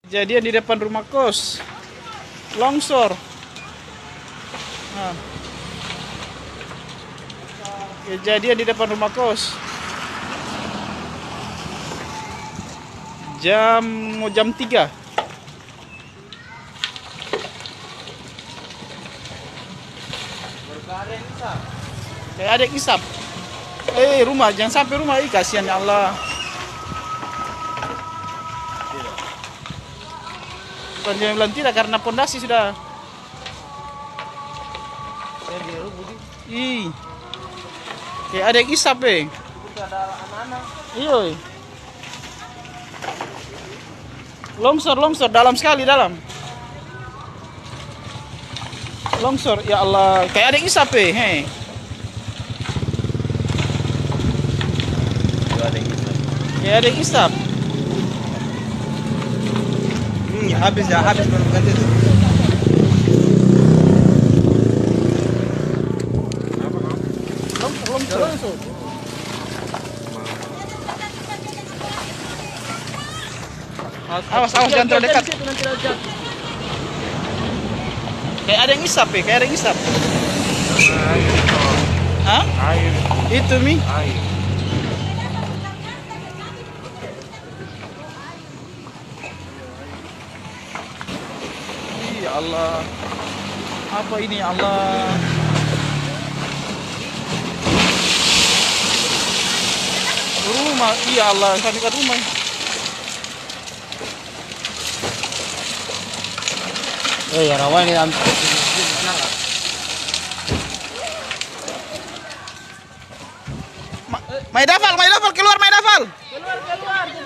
Kejadian di depan rumah kos, longsor. Nah. Kejadian di depan rumah kos. Mau jam 3. Kayak ada kisap. Rumah, jangan sampai rumah. Kasihan ya Allah. Bukan jangan bilang tidak karena pondasi sudah. Kayak ada kisap Ada anak-anak. Iya. Longsor dalam sekali dalam. Longsor, ya Allah, kayak ada kisap Kayak ada kisap. Habis baru ganti itu. Longsor. Awas jangan terlalu dekat. Kayak ada yang ngisap Hah? Air. Itu Mi. Air. Ya Allah. Apa ini ya Allah? Rumah, iya Allah, sampai ke rumah. Ya rawan ini Maidafal, keluar Maidafal. keluar.